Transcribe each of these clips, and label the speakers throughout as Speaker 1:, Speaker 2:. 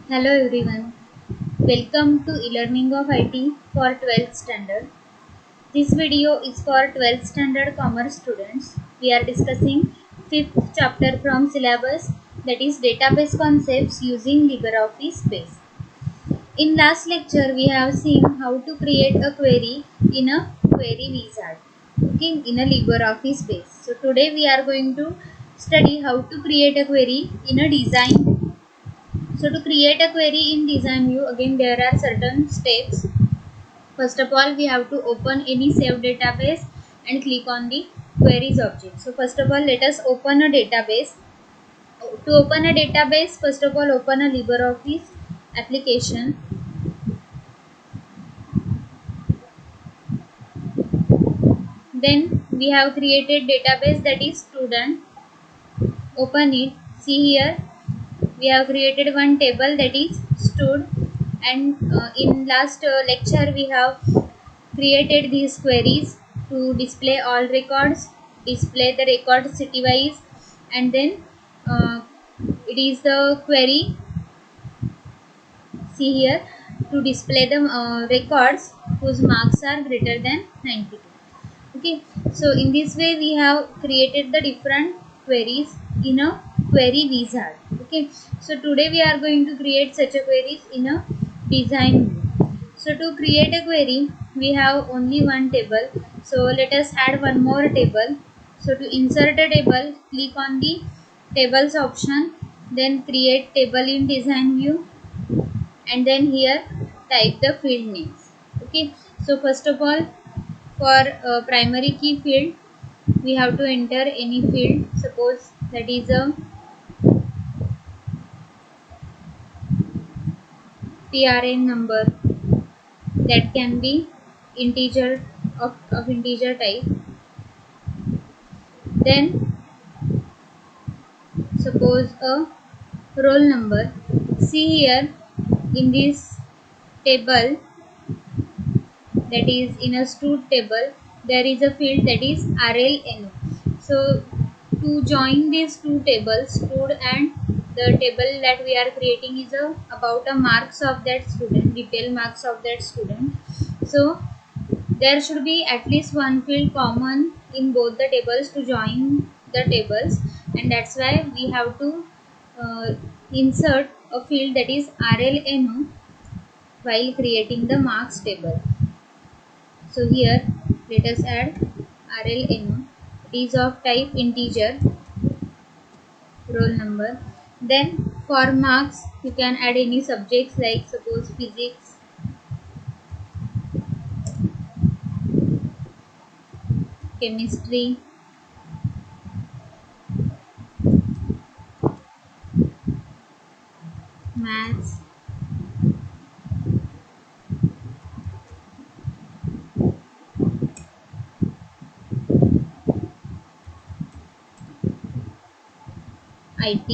Speaker 1: Hello everyone. Welcome to e-learning of IT for 12th standard. This video is for 12th standard commerce students. We are discussing 5th chapter from syllabus, that is database concepts using LibreOffice Base. In last lecture we have seen how to create a query in a query wizard, okay, in a LibreOffice Base. So today we are going to study how to create a query in a design. So to create a query in design view, again there are certain steps. First of all, we have to open any saved database and click on the queries object. So first of all, let us open a database. To open a database, first of all open a LibreOffice application. Then we have created database, that is student. Open it. See here, we have created one table, that is stud, and in last lecture we have created these queries to display all records, display the record city wise, and then uh, it is the query, see here, to display the records whose marks are greater than 92. Okay, so in this way we have created the different queries in a query wizard. Okay, so today we are going to create such a queries in a design view. So to create a query we have only one table, so let us add one more table. So to insert a table, click on the tables option, then create table in design view, and then here type the field names. Okay, so first of all, for primary key field we have to enter any field. Suppose that is a PRN number, that can be integer, of integer type. Then suppose a roll number. See here, in this table, that is in a stud table, there is a field that is RLNO. So to join these two tables, stud and the table that we are creating is about a marks of that student, detail marks of that student. So there should be at least one field common in both the tables to join the tables, and that's why we have to uh, insert a field that is RLNO while creating the marks table. So here let us add RLNO. It is of type integer, roll number. Then for marks you can add any subjects, like suppose physics, chemistry, maths, IT.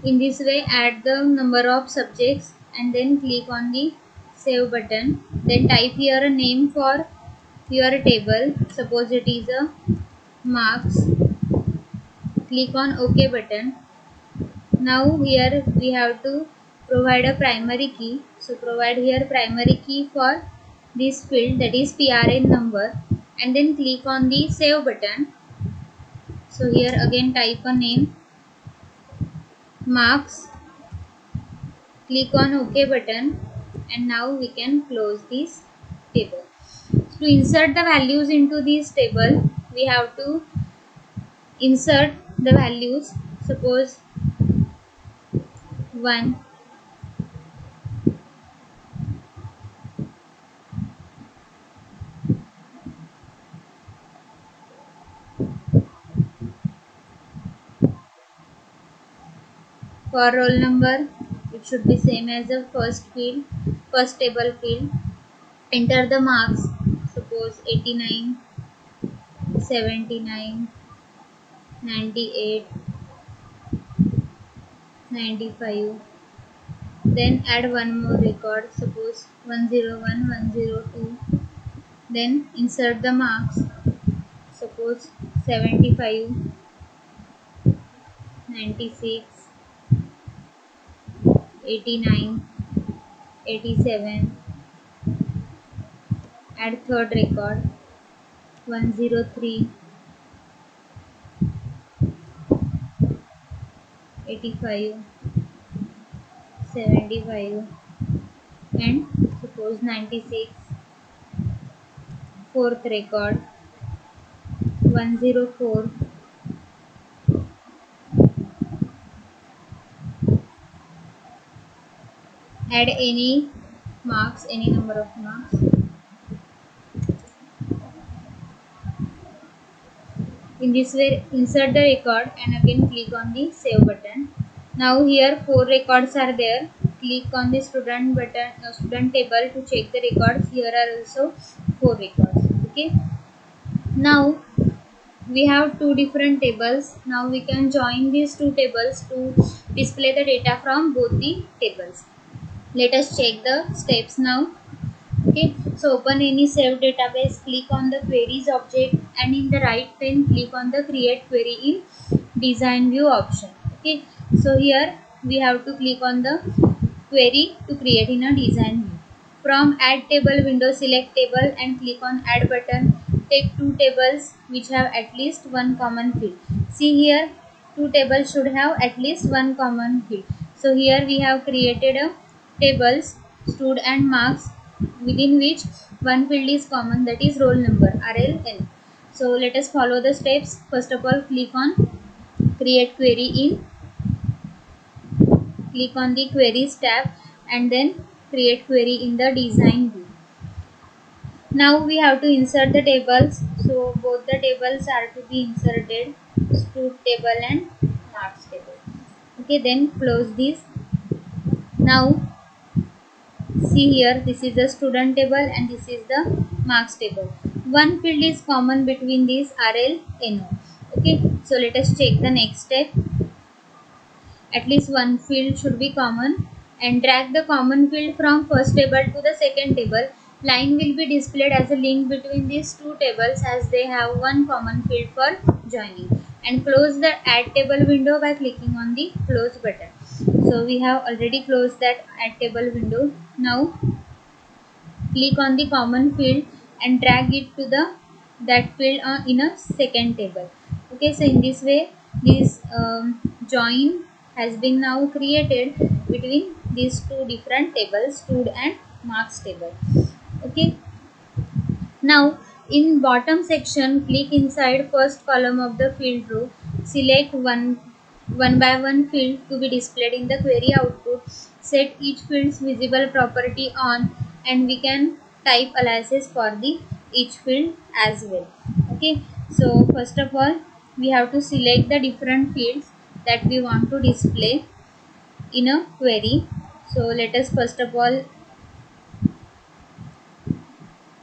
Speaker 1: In this way add the number of subjects and then click on the save button. Then type here a name for your table. Suppose it is a marks. Click on OK button. Now here we have to provide a primary key. So provide here primary key for this field, that is PRN number, and then click on the save button. So here again type a name, marks, click on OK button, and now we can close this table. To insert the values into this table, we have to insert the values. Suppose 1. For roll number, it should be same as the first field, first table field. Enter the marks. Suppose 89, 79, 98, 95. Then add one more record. Suppose 101, 102. Then insert the marks. Suppose 75, 96, 89, 87. Add third record 103, 85, 75, and suppose 96. Fourth record 104. Add any marks, any number of marks. In this way, insert the record and again click on the save button. Now here 4 records are there. Click on the student button, student table to check the records. Here are also 4 records. Okay. Now we have two different tables. Now we can join these two tables to display the data from both the tables. Let us check the steps now. Okay, so open any saved database, click on the queries object, and in the right pane click on the create query in design view option. Okay, so here we have to click on the query to create in a design view. From add table window, select table and click on add button. Take two tables which have at least one common field. See here, two tables should have at least one common field. So here we have created a tables stud and marks, within which one field is common, that is roll number RLN. So let us follow the steps. First of all, click on create query in, click on the queries tab and then create query in the design view. Now we have to insert the tables. So both the tables are to be inserted, stud table and marks table. Okay, then close this. Now see here, this is the student table and this is the marks table. One field is common between these RL, NO. Okay, so let us check the next step. At least one field should be common, and drag the common field from first table to the second table. Line will be displayed as a link between these two tables as they have one common field for joining. And close the add table window by clicking on the close button. So we have already closed that add table window. Now click on the common field and drag it to the that field in a second table. Okay, so in this way this join has been now created between these two different tables, stud and marks table. Okay, now in bottom section, click inside first column of the field row, select one by one field to be displayed in the query output. Set each field's visible property on, and we can type aliases for the each field as well. Okay, so first of all we have to select the different fields that we want to display in a query. So let us first of all,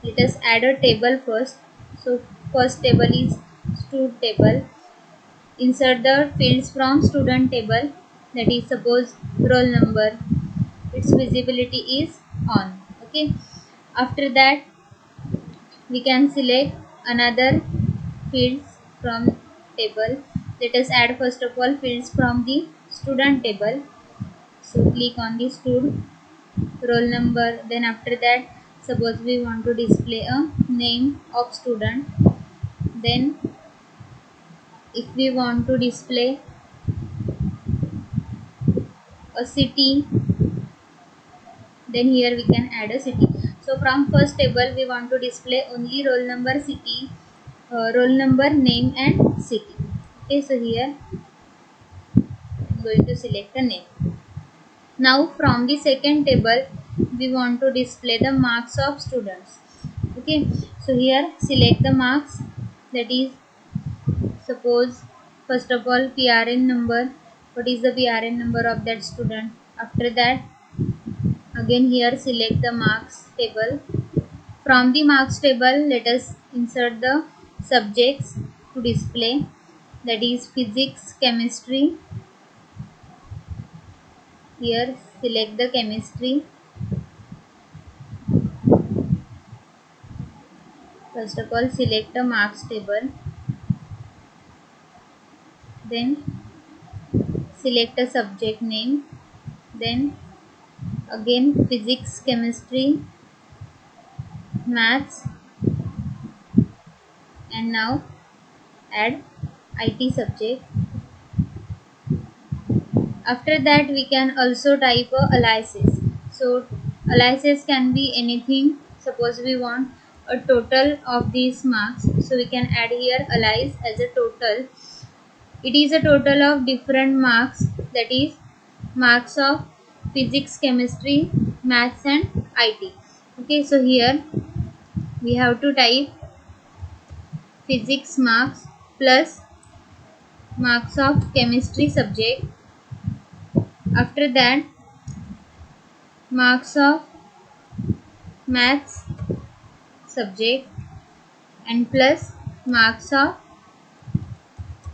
Speaker 1: let us add a table first. So first table is stud table. Insert the fields from student table, that is suppose roll number. Its visibility is on. Okay. After that we can select another fields from table. Let us add first of all fields from the student table. So click on the stud, roll number. Then after that, suppose we want to display a name of student. Then if we want to display a city, then here we can add a city. So from first table we want to display only roll number, city, roll number, name and city. Okay, so here I'm going to select a name. Now from the second table we want to display the marks of students. Okay, so here select the marks, that is suppose first of all PRN number. What is the PRN number of that student? After that again here select the marks table. From the marks table let us insert the subjects to display, that is physics, chemistry. Here select the chemistry. First of all select the marks table, then select a subject name, then again physics, chemistry, maths, and now add IT subject. After that we can also type a aliases. So aliases can be anything. Suppose we want a total of these marks, so we can add here alias as a total. It is a total of different marks, that is marks of physics, chemistry, maths and IT. Okay, so here we have to type physics marks plus marks of chemistry subject. After that marks of maths subject and plus marks of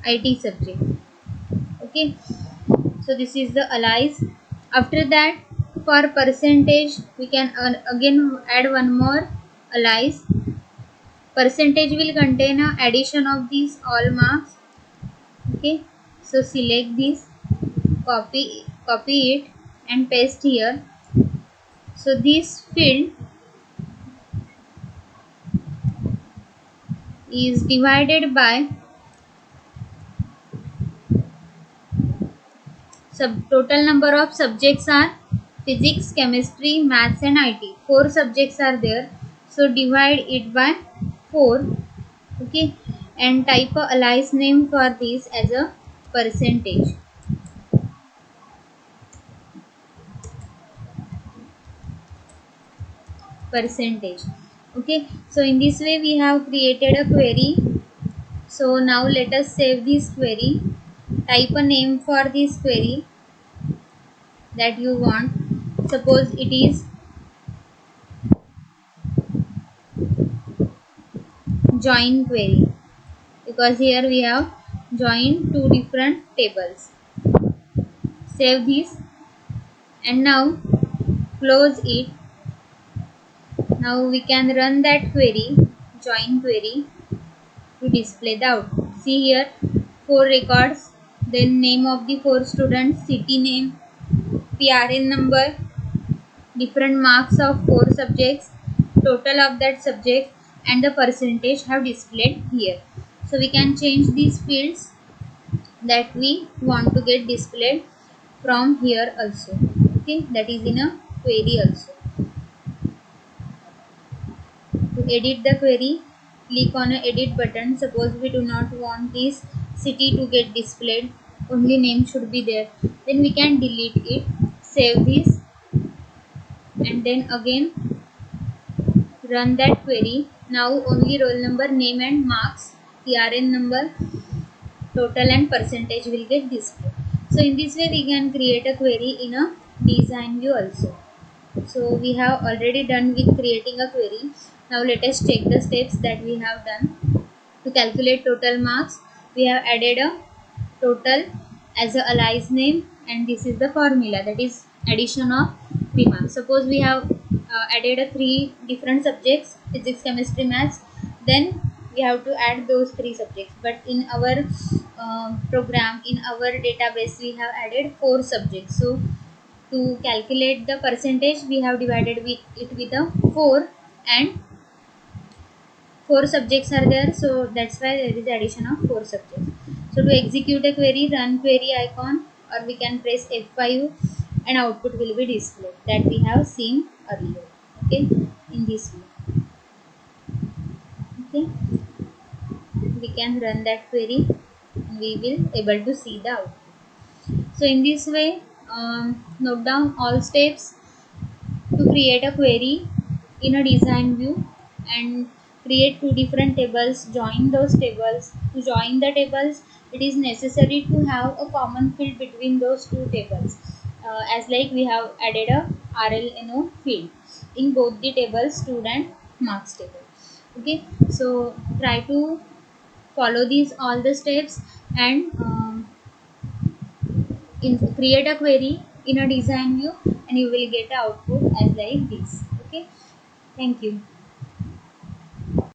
Speaker 1: IT subject. Okay, so this is the alias. After that, for percentage we can again add one more alias. Percentage will contain a addition of these all marks. Okay, so select this, copy it and paste here. So this field is divided by total number of subjects are physics, chemistry, maths and IT. 4 subjects are there. So divide it by 4. Okay, and type a alias name for this as a percentage. Percentage. Okay, so in this way we have created a query. So now let us save this query. Type a name for this query that you want. Suppose it is join query, because here we have joined two different tables. Save this and now close it. Now we can run that query, join query, to display the output. See here, 4 records, then name of the 4 students, city name, PRN number, different marks of 4 subjects, total of that subject and the percentage have displayed here. So we can change these fields that we want to get displayed from here also. Okay, that is in a query also. To edit the query, click on a edit button. Suppose we do not want this city to get displayed, only name should be there, then we can delete it. Save this and then again run that query. Now only roll number, name and marks, PRN number, total and percentage will get displayed. So in this way we can create a query in a design view also. So we have already done with creating a query. Now let us check the steps that we have done. To calculate total marks, we have added a total as a alias name, and this is the formula, that is addition of 3 marks. Suppose we have added a 3 different subjects, physics, chemistry, maths, then we have to add those 3 subjects. But in our program, in our database, we have added 4 subjects. So to calculate the percentage, we have divided it with a 4, and 4 subjects are there, so that's why there is addition of 4 subjects. So to execute a query, run query icon, or we can press F5 and output will be displayed, that we have seen earlier. Okay, in this way. Okay, we can run that query and we will able to see the output. So in this way, note down all steps to create a query in a design view and create 2 different tables, join those tables. To join the tables, it is necessary to have a common field between those 2 tables, as like we have added a RLNO field in both the tables, student marks table. Okay, so try to follow these all the steps and create a query in a design view, and you will get an output as like this. Okay, thank you.